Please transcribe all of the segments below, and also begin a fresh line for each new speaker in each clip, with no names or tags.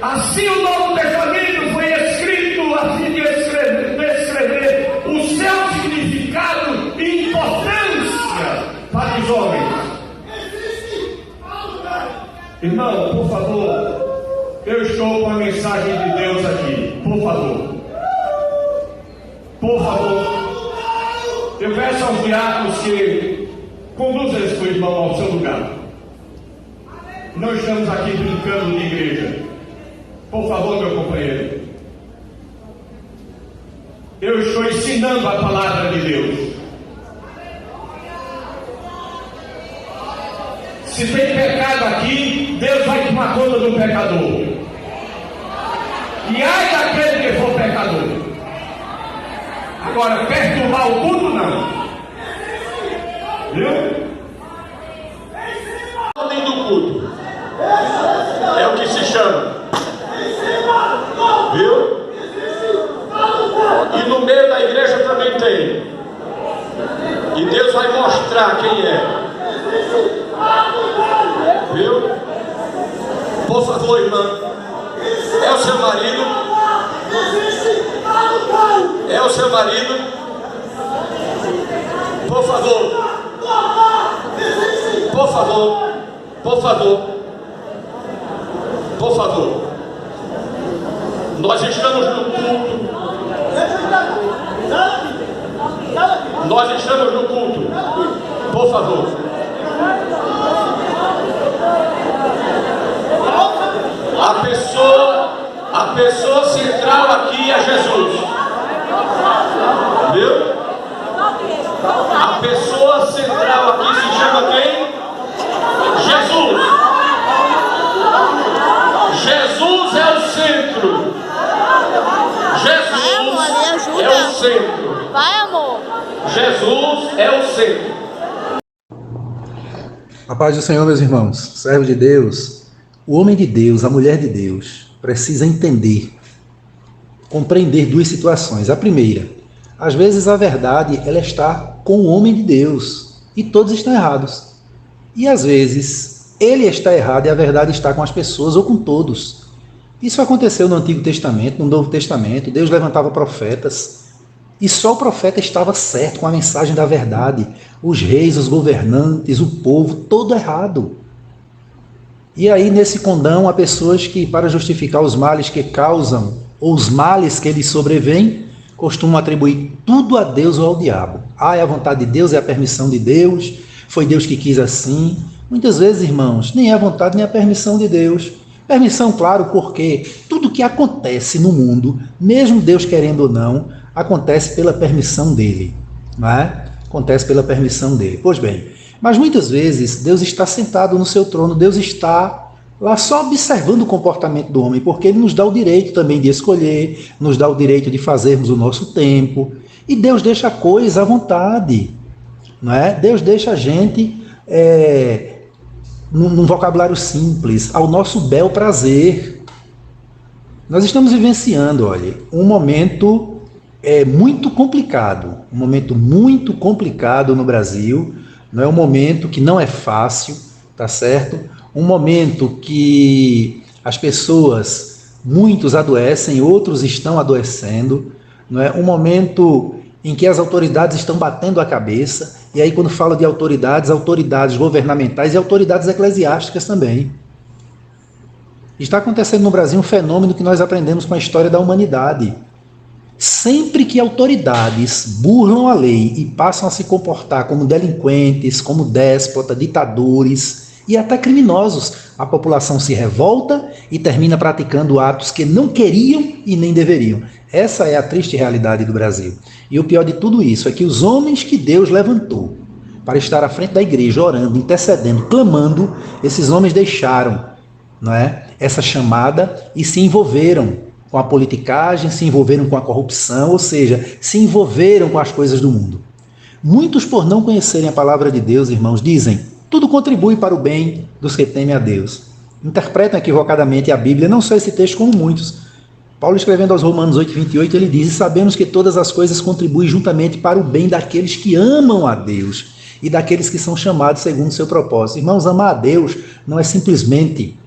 Assim o Novo Testamento foi escrito a fim de descrever o seu significado e importância para os homens. Irmão, por favor, eu estou com a mensagem de Deus aqui. Por favor. Por favor. Eu peço aos diáconos que conduzam esse irmão ao seu lugar. Não estamos aqui brincando de igreja. Por favor, meu companheiro. Eu estou ensinando a palavra de Deus. Se tem pecado aqui, Deus vai tomar conta do pecador. E ai daquele que for pecador. Agora, perturbar o culto, não. Viu? Ordem do culto. É o que se chama. Viu? E no meio da igreja também tem. E Deus vai mostrar quem é. Viu? Por favor, irmã. É o seu marido? É o seu marido? Por favor. Por favor. Por favor. Por favor. Nós estamos no culto. Nós estamos no culto. Por favor. A pessoa central aqui é Jesus. Viu? A pessoa central aqui se chama quem? Jesus. Jesus é o centro. Jesus é o centro.
Vai, amor.
Jesus é o centro.
A paz do Senhor, meus irmãos, servo de Deus, o homem de Deus, a mulher de Deus, precisa entender, compreender duas situações. A primeira, às vezes a verdade ela está com o homem de Deus e todos estão errados. E às vezes ele está errado e a verdade está com as pessoas ou com todos. Isso aconteceu no Antigo Testamento, no Novo Testamento. Deus levantava profetas e só o profeta estava certo com a mensagem da verdade. Os reis, os governantes, o povo, todo errado. E aí nesse condão há pessoas que, para justificar os males que causam ou os males que lhes sobrevêm, costumam atribuir tudo a Deus ou ao diabo. É a vontade de Deus, é a permissão de Deus, foi Deus que quis assim. Muitas vezes, irmãos, nem é a vontade nem a permissão de Deus. Permissão, claro, porque tudo que acontece no mundo, mesmo Deus querendo ou não, acontece pela permissão dele, não é? Acontece pela permissão dele. Pois bem, mas muitas vezes Deus está sentado no seu trono, Deus está lá só observando o comportamento do homem, porque ele nos dá o direito também de escolher, nos dá o direito de fazermos o nosso tempo, e Deus deixa a coisa à vontade, não é? Deus deixa a gente num vocabulário simples, ao nosso bel prazer. Nós estamos vivenciando, olha, um momento muito complicado no Brasil, não é um momento que não é fácil, tá certo? Um momento que as pessoas, muitos adoecem, outros estão adoecendo, não é? Um momento em que as autoridades estão batendo a cabeça, e aí quando falo de autoridades, autoridades governamentais e autoridades eclesiásticas também. Está acontecendo no Brasil um fenômeno que nós aprendemos com a história da humanidade. Sempre que autoridades burlam a lei e passam a se comportar como delinquentes, como déspotas, ditadores e até criminosos, a população se revolta e termina praticando atos que não queriam e nem deveriam. Essa é a triste realidade do Brasil. E o pior de tudo isso é que os homens que Deus levantou para estar à frente da igreja, orando, intercedendo, clamando, esses homens deixaram, não é, essa chamada e se envolveram com a politicagem, se envolveram com a corrupção, ou seja, se envolveram com as coisas do mundo. Muitos, por não conhecerem a palavra de Deus, irmãos, dizem: tudo contribui para o bem dos que temem a Deus. Interpretam equivocadamente a Bíblia, não só esse texto, como muitos. Paulo, escrevendo aos Romanos 8:28, ele diz: e sabemos que todas as coisas contribuem juntamente para o bem daqueles que amam a Deus e daqueles que são chamados segundo o seu propósito. Irmãos, amar a Deus não é simplesmente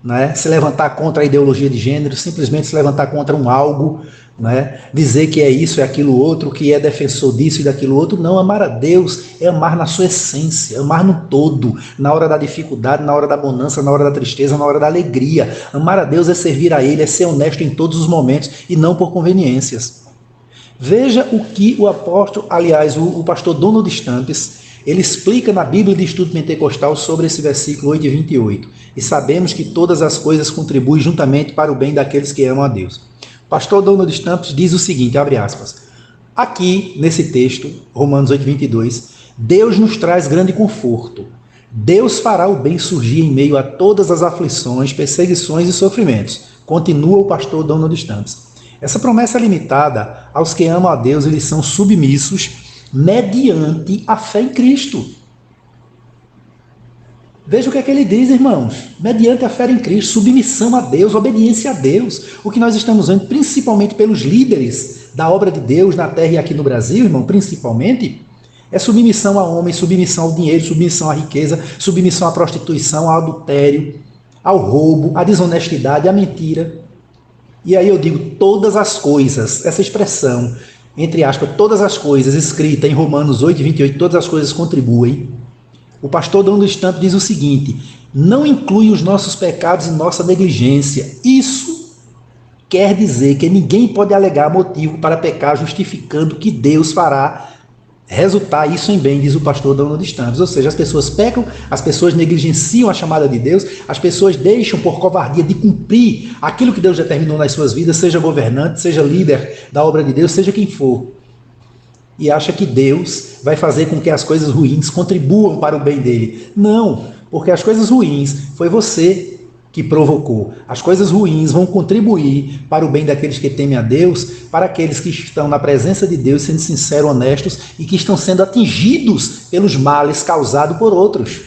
né? Se levantar contra a ideologia de gênero, simplesmente se levantar contra um algo, né? Dizer que é isso, é aquilo outro, que é defensor disso e daquilo outro. Não, amar a Deus é amar na sua essência, amar no todo, na hora da dificuldade, na hora da bonança, na hora da tristeza, na hora da alegria. Amar a Deus é servir a Ele, é ser honesto em todos os momentos e não por conveniências. Veja o que o apóstolo, aliás, o pastor Donald Stamps, ele explica na Bíblia de Estudo Pentecostal sobre esse versículo 8 e 28. E sabemos que todas as coisas contribuem juntamente para o bem daqueles que amam a Deus. O pastor Donald Stamps diz o seguinte, abre aspas, aqui nesse texto, Romanos 8, 22, Deus nos traz grande conforto. Deus fará o bem surgir em meio a todas as aflições, perseguições e sofrimentos. Continua o pastor Donald Stamps. Essa promessa é limitada aos que amam a Deus, eles são submissos mediante a fé em Cristo. Veja o que é que ele diz, irmãos. Mediante a fé em Cristo, submissão a Deus, obediência a Deus. O que nós estamos vendo, principalmente pelos líderes da obra de Deus na terra e aqui no Brasil, irmão, principalmente, é submissão a homem, submissão ao dinheiro, submissão à riqueza, submissão à prostituição, ao adultério, ao roubo, à desonestidade, à mentira. E aí eu digo todas as coisas, essa expressão, entre aspas, todas as coisas, escrita em Romanos 8, 28, todas as coisas contribuem. O pastor Donald Stamp diz o seguinte, não inclui os nossos pecados e nossa negligência. Isso quer dizer que ninguém pode alegar motivo para pecar, justificando que Deus fará resultar isso em bem, diz o pastor Donald Stamps. Ou seja, as pessoas pecam, as pessoas negligenciam a chamada de Deus, as pessoas deixam por covardia de cumprir aquilo que Deus determinou nas suas vidas, seja governante, seja líder da obra de Deus, seja quem for. E acha que Deus vai fazer com que as coisas ruins contribuam para o bem dele. Não, porque as coisas ruins foi você que provocou. As coisas ruins vão contribuir para o bem daqueles que temem a Deus, para aqueles que estão na presença de Deus, sendo sinceros, honestos e que estão sendo atingidos pelos males causados por outros.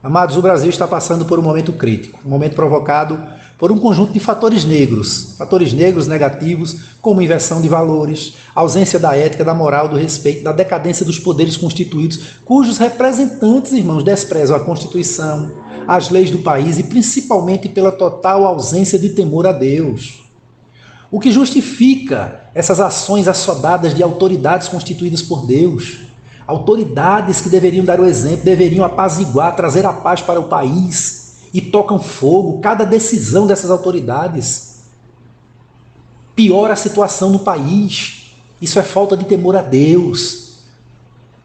Amados, o Brasil está passando por um momento crítico, um momento provocado por um conjunto de fatores negros negativos, como inversão de valores, ausência da ética, da moral, do respeito, da decadência dos poderes constituídos, cujos representantes, irmãos, desprezam a Constituição, as leis do país e principalmente pela total ausência de temor a Deus. O que justifica essas ações assodadas de autoridades constituídas por Deus, autoridades que deveriam dar o exemplo, deveriam apaziguar, trazer a paz para o país, e tocam fogo cada decisão dessas autoridades. Piora a situação no país. Isso é falta de temor a Deus.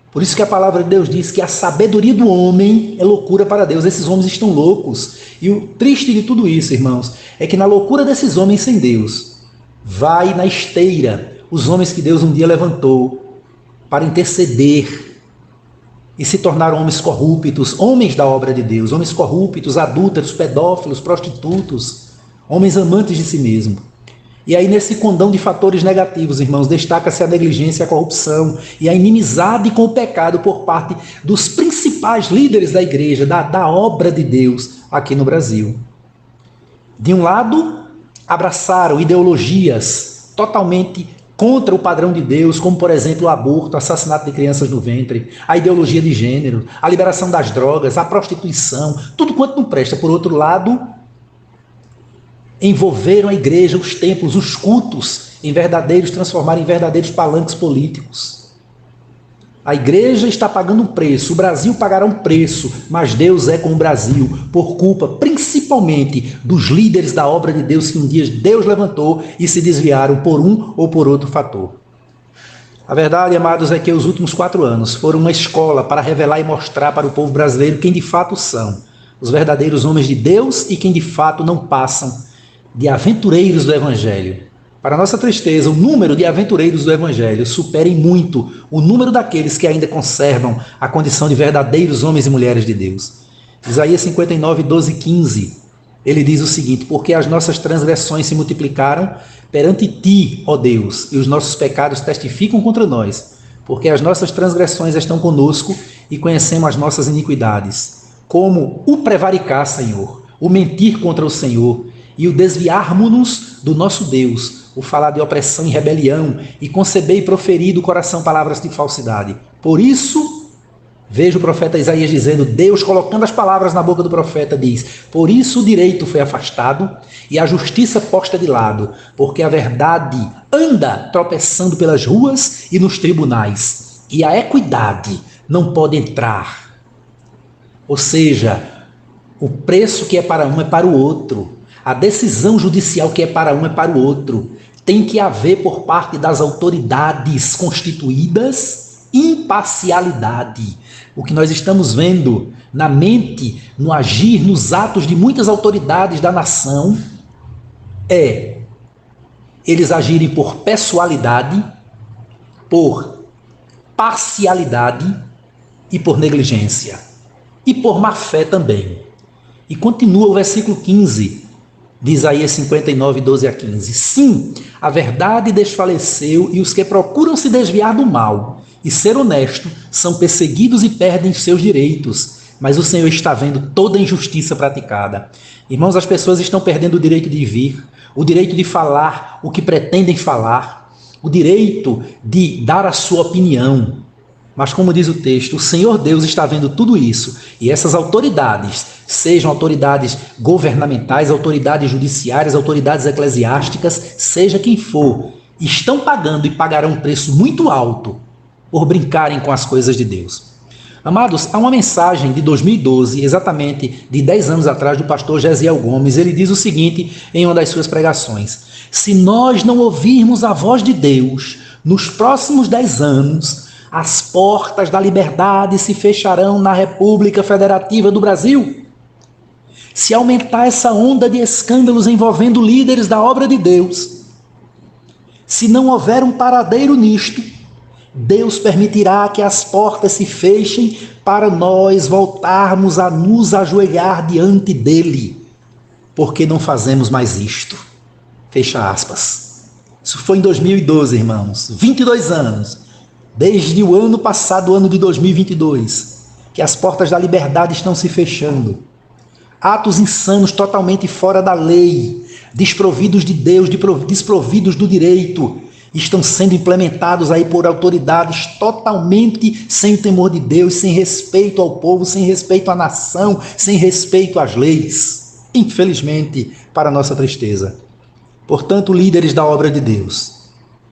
Por isso que a palavra de Deus diz que a sabedoria do homem é loucura para Deus. Esses homens estão loucos. E o triste de tudo isso, irmãos, é que na loucura desses homens sem Deus, vai na esteira os homens que Deus um dia levantou para interceder e se tornaram homens corruptos, homens da obra de Deus, homens corruptos, adúlteros, pedófilos, prostitutos, homens amantes de si mesmo. E aí nesse condão de fatores negativos, irmãos, destaca-se a negligência, a corrupção e a inimizade com o pecado por parte dos principais líderes da igreja, da obra de Deus aqui no Brasil. De um lado, abraçaram ideologias totalmente contra o padrão de Deus, como, por exemplo, o aborto, o assassinato de crianças no ventre, a ideologia de gênero, a liberação das drogas, a prostituição, tudo quanto não presta. Por outro lado, envolveram a igreja, os templos, os cultos, transformaram em verdadeiros palanques políticos. A igreja está pagando um preço, o Brasil pagará um preço, mas Deus é com o Brasil, por culpa principalmente dos líderes da obra de Deus que um dia Deus levantou e se desviaram por um ou por outro fator. A verdade, amados, é que os últimos 4 anos foram uma escola para revelar e mostrar para o povo brasileiro quem de fato são os verdadeiros homens de Deus e quem de fato não passam de aventureiros do Evangelho. Para nossa tristeza, o número de aventureiros do Evangelho supera em muito o número daqueles que ainda conservam a condição de verdadeiros homens e mulheres de Deus. Isaías 59, 12 e 15, ele diz o seguinte: porque as nossas transgressões se multiplicaram perante ti, ó Deus, e os nossos pecados testificam contra nós, porque as nossas transgressões estão conosco e conhecemos as nossas iniquidades, como o prevaricar, Senhor, o mentir contra o Senhor e o desviarmos-nos do nosso Deus, o falar de opressão e rebelião, e conceber e proferir do coração palavras de falsidade. Por isso, Veja o profeta Isaías dizendo, Deus colocando as palavras na boca do profeta diz, por isso o direito foi afastado e a justiça posta de lado, porque a verdade anda tropeçando pelas ruas e nos tribunais, e a equidade não pode entrar. Ou seja, o preço que é para um é para o outro, a decisão judicial que é para um é para o outro. Tem que haver por parte das autoridades constituídas imparcialidade. O que nós estamos vendo na mente, no agir, nos atos de muitas autoridades da nação é eles agirem por pessoalidade, por parcialidade e por negligência. E por má fé também. E continua o versículo 15 de Isaías 59, 12 a 15. Sim, a verdade desfaleceu e os que procuram se desviar do mal e ser honesto são perseguidos e perdem seus direitos. Mas o Senhor está vendo toda a injustiça praticada. Irmãos, as pessoas estão perdendo o direito de vir, o direito de falar o que pretendem falar, o direito de dar a sua opinião. Mas como diz o texto, o Senhor Deus está vendo tudo isso. E essas autoridades, sejam autoridades governamentais, autoridades judiciárias, autoridades eclesiásticas, seja quem for, estão pagando e pagarão um preço muito alto por brincarem com as coisas de Deus. Amados, há uma mensagem de 2012, exatamente de 10 anos atrás, do pastor Gesiel Gomes. Ele diz o seguinte em uma das suas pregações: se nós não ouvirmos a voz de Deus, nos próximos 10 anos, as portas da liberdade se fecharão na República Federativa do Brasil. Se aumentar essa onda de escândalos envolvendo líderes da obra de Deus, se não houver um paradeiro nisto, Deus permitirá que as portas se fechem para nós voltarmos a nos ajoelhar diante dele, porque não fazemos mais isto. Fecha aspas. Isso foi em 2012, irmãos. 22 anos. Desde o ano passado, o ano de 2022, que as portas da liberdade estão se fechando. Atos insanos totalmente fora da lei, desprovidos de Deus, desprovidos do direito, estão sendo implementados aí por autoridades totalmente sem o temor de Deus, sem respeito ao povo, sem respeito à nação, sem respeito às leis. Infelizmente, para nossa tristeza. Portanto, líderes da obra de Deus,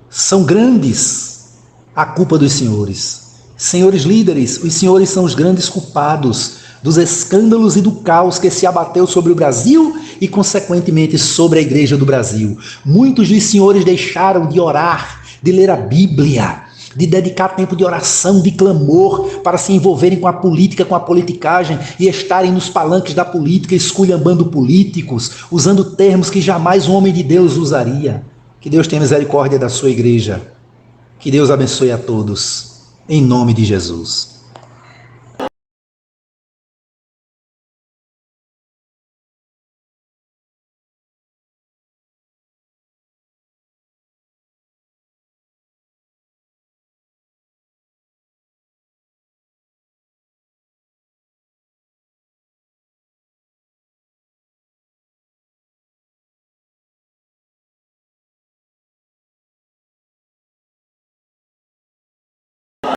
são grandes a culpa dos senhores. Senhores líderes, os senhores são os grandes culpados dos escândalos e do caos que se abateu sobre o Brasil e, consequentemente, sobre a Igreja do Brasil. Muitos dos senhores deixaram de orar, de ler a Bíblia, de dedicar tempo de oração, de clamor, para se envolverem com a política, com a politicagem e estarem nos palanques da política, esculhambando políticos, usando termos que jamais um homem de Deus usaria. Que Deus tenha misericórdia da sua igreja. Que Deus abençoe a todos. Em nome de Jesus.